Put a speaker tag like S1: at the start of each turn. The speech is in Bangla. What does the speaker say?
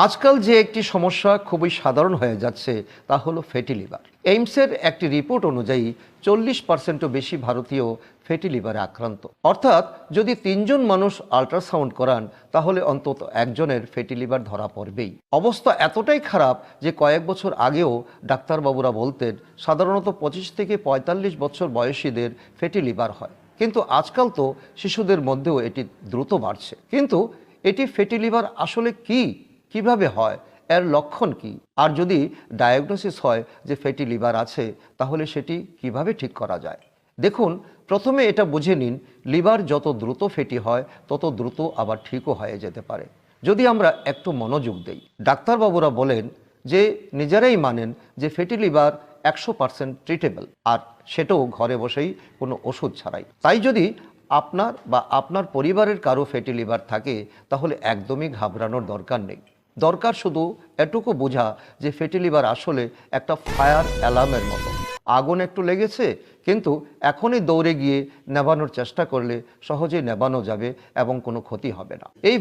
S1: আজকাল যে একটি সমস্যা খুবই সাধারণ হয়ে যাচ্ছে তা হলো ফ্যাটি লিভার। এইমসের একটি রিপোর্ট অনুযায়ী 40%ও বেশি ভারতীয় ফ্যাটি লিভারে আক্রান্ত। অর্থাৎ যদি 3 জন মানুষ আল্ট্রাসাউন্ড করান তাহলে অন্তত একজনের ফ্যাটি লিভার ধরা পড়বেই। অবস্থা এতটাই খারাপ যে কয়েক বছর আগেও ডাক্তারবাবুরা বলতেন সাধারণত 25 থেকে 45 বছর বয়সীদের ফ্যাটি লিভার হয়, কিন্তু আজকাল তো শিশুদের মধ্যেও এটি দ্রুত বাড়ছে। কিন্তু এটি ফ্যাটি লিভার আসলে কি, কিভাবে হয়, এর লক্ষণ কি, আর যদি ডায়াগনোসিস হয় যে ফ্যাটি লিভার আছে তাহলে সেটি কিভাবে ঠিক করা যায়? দেখুন, প্রথমে এটা বুঝে নিন, লিভার যত দ্রুত ফ্যাটি হয় তত দ্রুত আবার ঠিকও হয়ে যেতে পারে যদি আমরা একটু মনোযোগ দেই। ডাক্তারবাবুরা বলেন যে নিজেরাই মানেন যে ফ্যাটি লিভার 100% ট্রিটেবল, আর সেটাও ঘরে বসেই কোনো ওষুধ ছাড়াই। তাই যদি আপনার বা আপনার পরিবারের কারো ফ্যাটি লিভার থাকে তাহলে একদমই ঘাবড়ানোর দরকার নেই। দরকার শুধু এটুকু বোঝা যে ফ্যাটি লিভার আসলে একটা ফায়ার অ্যালার্মের মতো। আগুন একটু লেগেছে, কিন্তু এখনই দৌড়ে গিয়ে নেভানোর চেষ্টা করলে সহজেই নেভানো যাবে এবং কোনো ক্ষতি হবে না। এই